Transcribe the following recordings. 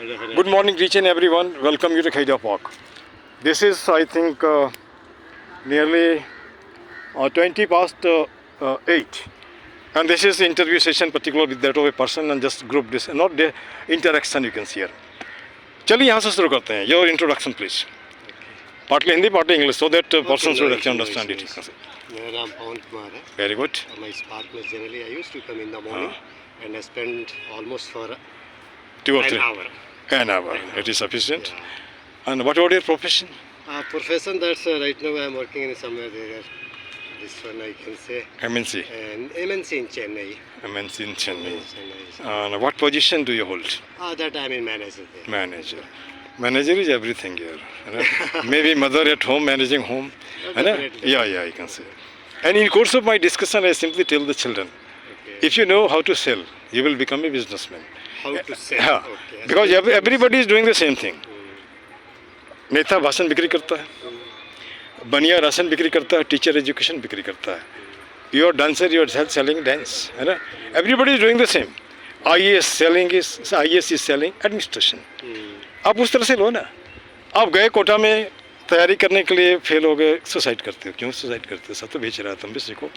definitely. Good morning, each and everyone. Welcome you to Khaija Park. This is, I think, nearly 20 past 8. And this is interview session, particular with that of a person and just group this, not the interaction you can see here. चलिए यहाँ से शुरू करते हैं. Your introduction, please. Partly Hindi, partly English, so that person should actually understand it. मेरा नाम पवन कुमार है. Very good. My spark plus generally I used to come in the morning and I spend almost for 2 or an 3. hour. An hour. It is sufficient. Yeah. And what about your profession? Profession, that's right now I am working in somewhere there. This one I can say. MNC. And MNC in Chennai. MNC in Chennai. Chennai. And what position do you hold? That I am in manager there. Manager. Manager is everything here. Maybe mother at home managing home. Definitely. Yeah, you can say. And in course of my discussion, I simply tell the children, Okay. if you know how to sell, you will become a businessman. How to say? Yeah. Okay. Because everybody is doing the same thing. नेता भाषण बिक्री करता है, बनिया ration बिक्री करता है, teacher education बिक्री करता है. You are dancer, you are selling dance, है ना? Everybody is doing the same. IAS is selling administration. आप उस तरह से लो ना. आप गए कोटा में तैयारी करने के लिए फेल हो गए, सुसाइड करते हो. क्यों सुसाइड करते हो? सब तो बेच रहा है, तुम भी सीखो.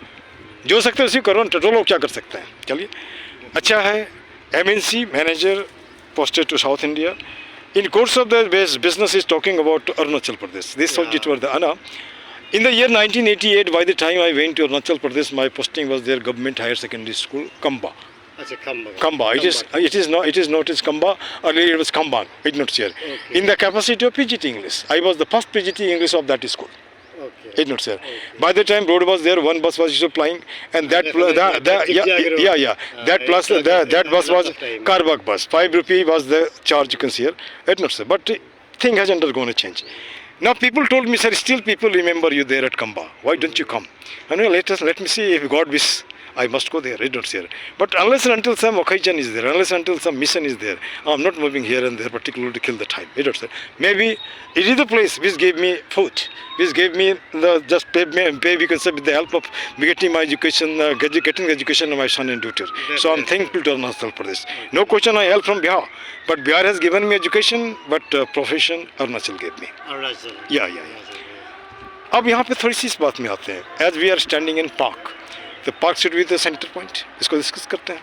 जो सकते हो उसी करो. टटो लोग क्या कर सकते हैं. चलिए, अच्छा है. MNC manager posted to South India. In course of the business is talking about Arunachal Pradesh. This subject was the Anna. In the year 1988, by the time I went to Arunachal Pradesh, my posting was there, Government Higher Secondary School, Kamba. Achha, Kamba. Kamba. It is not as Kamba. Earlier it was Kamban. It's not here. Okay. In the capacity of PGT English, I was the first PGT English of that school. Okay. It's not here. By the time road was there, one bus was supplying, and that that bus was Karbak bus. 5 rupee was the charge you can see here. It's not sir. But thing has undergone a change. Now people told me, sir, still people remember you there at Kamba. Why don't you come? And well, let me see if God wish. I must go there. It's not here. But unless and until some occasion is there, unless and until some mission is there, I'm not moving here and there particularly to kill the time. It's not here. Maybe it is the place which gave me food, which gave me the just pay we can say with the help of getting my education, getting the education of my son and daughter. So I'm thankful to Arunachal Pradesh. No question I help from Bihar, but Bihar has given me education, but profession Arunachal gave me. Arunachal. Yeah. अब यहाँ पे थोड़ी सी इस बात में आते हैं. As we are standing in park, the park should be the center point. इसको डिस्कस करते हैं.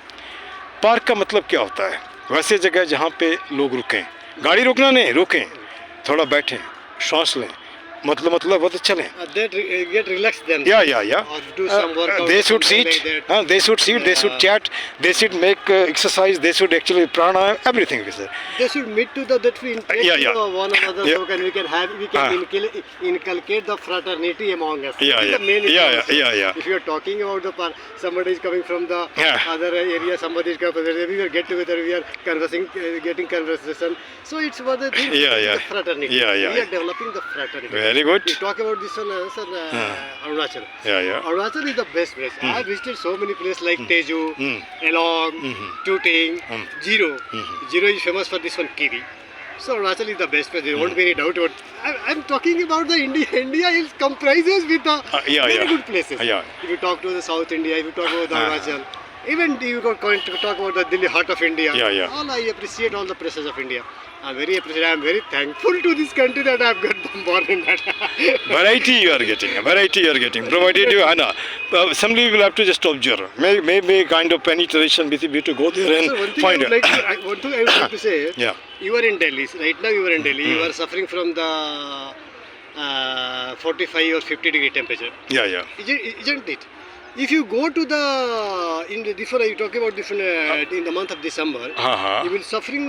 पार्क का मतलब क्या होता है? वैसे जगह जहाँ पे लोग रुकें, गाड़ी रोकना नहीं, रुकें, थोड़ा बैठें, श्वास लें, मतलब बहुत चलें. Get relaxed then. Yeah. Or do some workout. They should something sit. like that. They should sit. They should chat. They should make exercise. They should actually pranayama. Everything is there. They should meet to that we one another so we can inculcate the fraternity among us. Yeah. If you are talking about the somebody is coming from the other area, somebody is coming from the we will get together, we are conversing, getting conversation. So it's what the thing the fraternity. Yeah. We are developing the fraternity. Very good. You talk about this one, Arunachal. Yeah. Arunachal is the best place. I have visited so many places like Teju, Elong, Tooting, Zero. Zero is famous for this one, Kiri. So Arunachal is the best place. There won't be any doubt about. I'm talking about the India. India is comprises with the very good places. Yeah. If you talk to the South India, if you talk about the Arunachal, even you can talk about the Delhi heart of India. Yeah. All I appreciate all the places of India. I'm very appreciative. I'm very thankful to this country that I've got born in that. Variety you are getting. Provided you, Anna. Somebody will have to just observe. Maybe kind of penetration with you to go there and find out. One thing I would like to say. Yeah. You are in Delhi. Right now you are in Delhi. You are suffering from the 45 or 50-degree temperature. Yeah. Isn't it? If you go to you talk about different in the month of December, you will suffering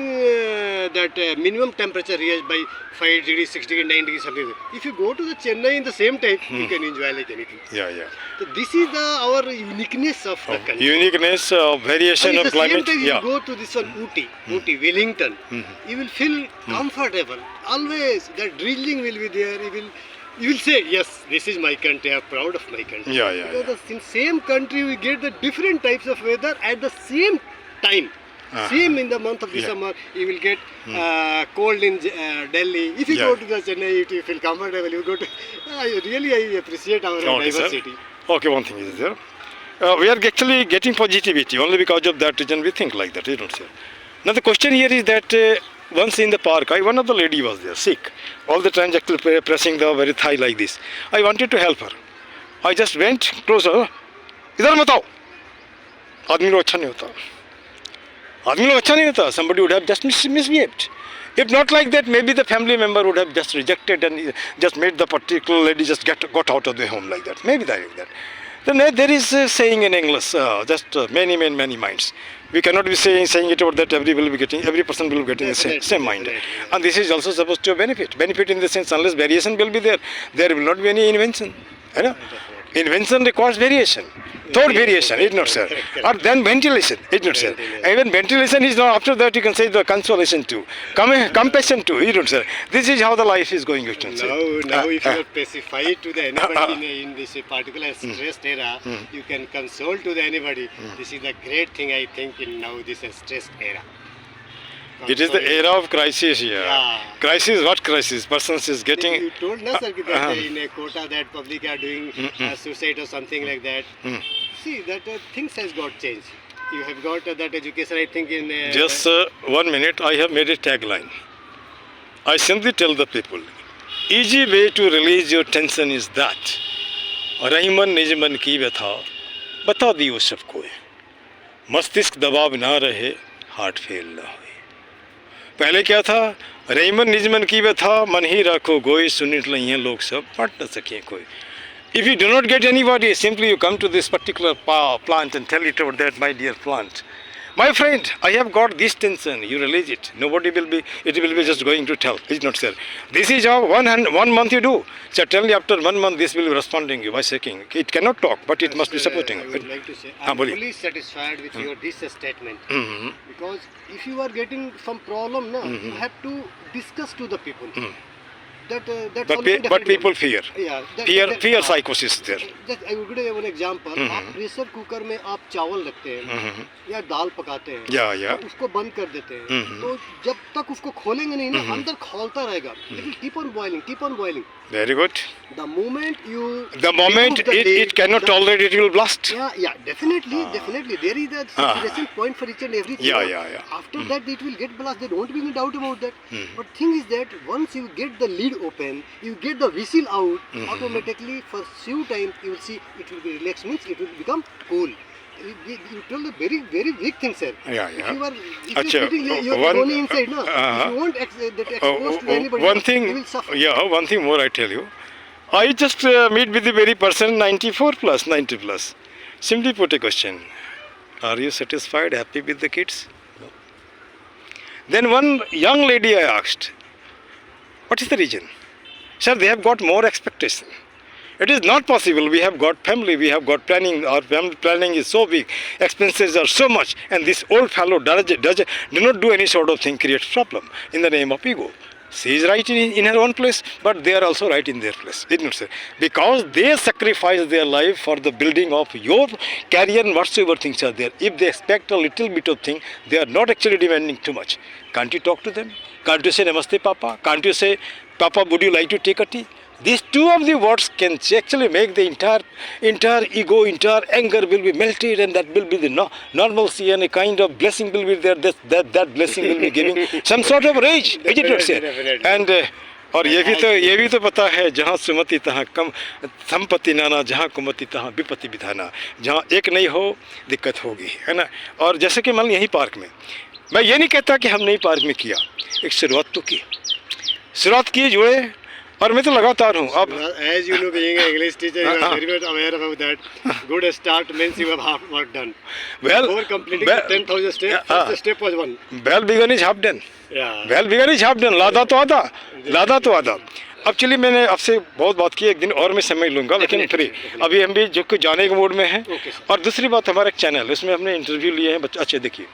that minimum temperature reached by 5 degrees, 6 degrees, 9 degrees, something. If you go to the Chennai in the same time, you can enjoy like anything. Yeah. So this is our uniqueness of the country. Uniqueness of variation of climate. At the same time, you go to this one Ooty, Wellington, you will feel comfortable. Always that drilling will be there. You will say, yes, this is my country, I am proud of my country. Yeah. Because in same country, we get the different types of weather at the same time. Same in the month of December, you will get cold in Delhi. If you go to the Chennai, you feel comfortable. You go to. I appreciate our diversity. Sir. Okay, one thing is there. We are actually getting positivity only because of that reason we think like that. You don't say. Now the question here is that once in the park, one of the lady was there, sick. All the time actually pressing the very thigh like this. I wanted to help her. I just went closer. इधर मत आओ. आदमी लोग अच्छा नहीं होता. आदमी लोग अच्छा नहीं होता. Somebody would have just misbehaved. If not like that, maybe the family member would have just rejected and just made the particular lady just got out of the home like that. Maybe like that. Then there is a saying in English, just many men, many minds. We cannot be saying it about that every person will be getting the same mind. And this is also supposed to benefit. Benefit in the sense, unless variation will be there, there will not be any invention. You know? Invention requires variation. Thought variation, is not sir. Or then ventilation, is not sir. Even ventilation is not, after that you can say the consolation too. Compassion too, is not sir. This is how the life is going. Now if you specify it to the anybody in this particular stressed era, you can console to the anybody. This is the great thing I think in now this stressed era. It is the era of crisis here. Yeah. Crisis, what crisis? Persons is getting... You told us sir, that in a quota that public are doing suicide or something like that. See, that things has got changed. You have got that education, I think, in... Just 1 minute, I have made a tagline. I simply tell the people, easy way to release your tension is that. Rahiman निजमन की व्यथा बता दियो सबको. मस्तिष्क दबाव ना रहे, heart fail ना हो. पहले क्या था? रहीमन निजमन की व्यथा मन ही रखो गोई, सुनिट लइहें लोग सब, पढ़ न सके कोई. If you do not get anybody, simply you come to this particular plant and tell it about that, my dear plant. My friend, I have got this tension. You release it. Nobody will be. It will be just going to tell. It's not sir. This is how 1 month you do. Certainly after 1 month, this will be responding you by shaking. It cannot talk, but it must be supporting. I would like to say, I'm fully satisfied with your this statement. Because if you are getting some problem, no, you have to discuss to the people. But people fear. Yeah, Fear psychosis there. I would give an example. आप pressure cooker में आप चावल रखते हैं या दाल पकाते हैं, तो उसको बंद कर देते हैं, तो जब तक उसको खोलेंगे नहीं ना, अंदर खौलता रहेगा. It will keep on boiling. Very good. The moment it cannot tolerate, it will blast. Yeah, definitely. There is a saturation point for each and everything. Yeah. After that, it will get blast. There don't be any doubt about that. But thing is that once you get the lid open, you get the whistle out, automatically for few times you will see it will be relaxed, means it will become cool. You told a very, very big thing, sir. Yeah. If you are putting your money inside, no? If you won't that expose to anybody, you will suffer. Yeah, one thing more I tell you. I just meet with the very person 94 plus, 90 plus. Simply put a question. Are you satisfied, happy with the kids? No. Then one young lady I asked, what is the reason? Sir, they have got more expectation. It is not possible. We have got family, we have got planning. Our family planning is so big, expenses are so much, and this old fellow do not do any sort of thing, creates problem in the name of ego. She is right in her own place, but they are also right in their place. Because they sacrifice their life for the building of your career and whatsoever things are there. If they expect a little bit of thing, they are not actually demanding too much. Can't you talk to them? Can't you say Namaste Papa? Can't you say Papa, would you like to take a tea? These two of the words can actually make the entire ego, entire anger will be melted, and that will be the normalcy, and a kind of blessing will be there. That blessing will be giving some sort of rage. Is it not, sir? And और ये भी तो पता है, जहाँ सुमति तहाँ कम संपत्ति नाना, जहाँ कुमति तहाँ विपत्ति विधाना. जहाँ एक नहीं हो दिक्कत होगी, है ना. और जैसे कि मान यही पार्क में, मैं ये नहीं कहता कि हमने पार्क में किया, एक शुरुआत तो की, जुड़े, और मैं तो लगातार हूँ. अब as you know, being an English teacher, you are very much aware about that. Good start means you have half work done. Well, before completing the 10,000 steps, first step was one. Well begun is half done. Yeah. Well begun is half done. लादा तो आधा. अब चलिए, मैंने आपसे बहुत बात की, एक दिन और मैं समय लूँगा, लेकिन फ्री अभी हम भी जो कुछ जाने के मूड में हैं. और दूसरी बात, हमारा एक चैनल, उसमें हमने इंटरव्यू लिए हैं बच्चे. अच्छा देखिए,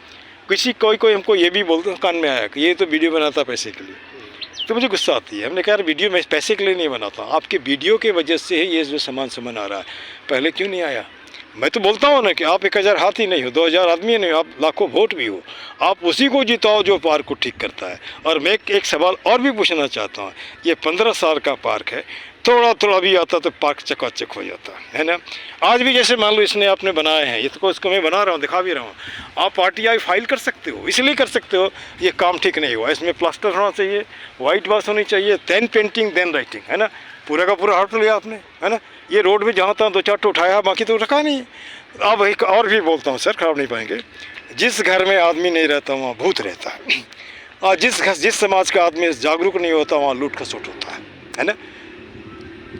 कोई हमको ये भी बोलते कान में आया कि ये तो वीडियो बनाता पैसे के लिए, तो मुझे गुस्सा आती है. हमने कहा वीडियो मैं पैसे के लिए नहीं बनाता, आपके वीडियो के वजह से ही ये जो सामान आ रहा है. पहले क्यों नहीं आया? मैं तो बोलता हूँ ना कि आप 1000 हाथी नहीं हो, 2000 आदमी नहीं हो, आप लाखों वोट भी हो, आप उसी को जिताओ जो पार्क को ठीक करता है. और मैं एक सवाल और भी पूछना चाहता हूँ. ये 15 साल का पार्क है, थोड़ा थोड़ा भी आता तो पार्क चकाचक हो जाता है ना। आज भी जैसे मान लो इसने आपने बनाए हैं, ये तो इसको मैं बना रहा हूँ, दिखा भी रहा हूँ, आप RTI फाइल कर सकते हो, इसलिए कर सकते हो ये काम ठीक नहीं हुआ, इसमें प्लास्टर होना चाहिए, वाइट वॉश होनी चाहिए, देन पेंटिंग देन राइटिंग, है ना। पूरा का पूरा हट लिया आपने, है ना। ये रोड में जहाँ तहाँ 2-4 उठाया, बाकी तो रखा नहीं। अब एक और भी बोलता हूँ सर, खराब नहीं पाएंगे, जिस घर में आदमी नहीं रहता वहाँ भूत रहता है, और जिस समाज का आदमी जागरूक नहीं होता वहाँ लूट खसोट होता है ना।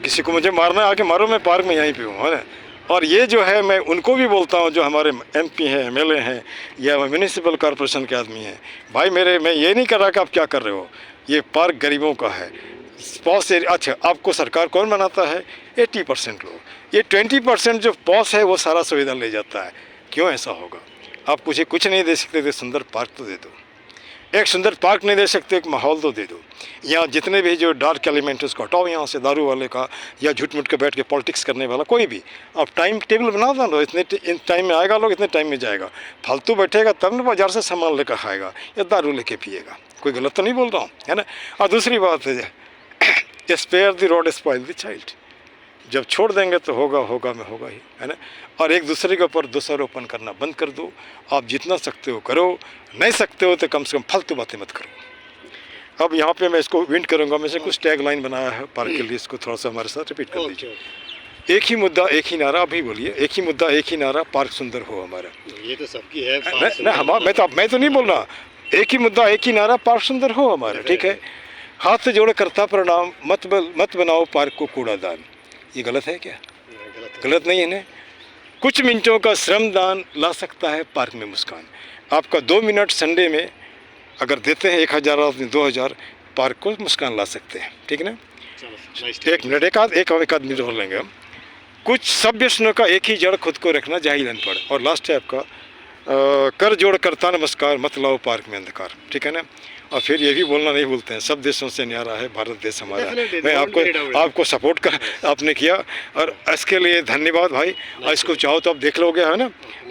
किसी को मुझे मारना है आके मारो, मैं पार्क में यहीं पे हूँ, है ना। और ये जो है मैं उनको भी बोलता हूँ जो हमारे MP हैं, MLA हैं या म्यूनिसिपल कॉरपोरेशन के आदमी हैं, भाई मैं ये नहीं कर रहा कि आप क्या कर रहे हो, ये पार्क गरीबों का है, पॉस एरिया। अच्छा, आपको सरकार कौन बनाता है? 80% लोग, ये 20% जो पॉस है वो सारा सुविधा ले जाता है। क्यों ऐसा होगा? आप मुझे कुछ नहीं दे सकते तो सुंदर पार्क तो दे दो, एक सुंदर पार्क नहीं दे सकते, एक माहौल तो दे दो। यहाँ जितने भी जो डार्क एलिमेंट उसको हटाओ यहाँ से, दारू वाले का या झूठ मूठ के बैठ के पॉलिटिक्स करने वाला कोई भी, आप टाइम टेबल बना दो, इतने टाइम में आएगा लोग, इतने टाइम में जाएगा। फालतू बैठेगा तब ना बाजार से सामान लेकर खाएगा या दारू लेके पिएगा। कोई गलत तो नहीं बोल रहा हूँ, है ना। और दूसरी बात है, spare the rod spoil the child, जब छोड़ देंगे तो होगा में होगा ही, है ना। और एक दूसरे के ऊपर दोषारोपण करना बंद कर दो। आप जितना सकते हो करो, नहीं सकते हो तो कम से कम फालतू बातें मत करो। अब यहाँ पे मैं इसको विंड करूँगा, मैं से कुछ टैग लाइन बनाया है पार्क के लिए, इसको थोड़ा सा हमारे साथ रिपीट कर दीजिए। एक ही मुद्दा एक ही नारा, अभी बोलिए, एक ही मुद्दा एक ही नारा, पार्क सुंदर हो हमारा। ये तो सबकी है। मैं तो नहीं बोल रहा, एक ही मुद्दा एक ही नारा, पार्क सुंदर हो हमारा, ठीक है। हाथ से जोड़े करता प्रणाम, मत बनाओ पार्क को कूड़ादान। ये गलत है क्या? गलत नहीं है ना। कुछ मिनटों का श्रमदान ला सकता है पार्क में मुस्कान। आपका 2 मिनट संडे में अगर देते हैं 1000 आदमी 2000, पार्क को मुस्कान ला सकते हैं, ठीक है ना। 1 मिनट, एक आध मिनट और लेंगे हम। कुछ सभ्य सुनों का एक ही जड़, खुद को रखना जाहिल अनपढ़। और लास्ट है आपका कर जोड़ करता नमस्कार, मत लाओ पार्क में अंधकार, ठीक है ना। और फिर ये भी बोलना नहीं भूलते हैं, सब देशों से न्यारा है भारत देश हमारा। मैं आपको सपोर्ट कर आपने किया और इसके लिए धन्यवाद भाई। और इसको चाहो तो आप देख लोगे, है ना।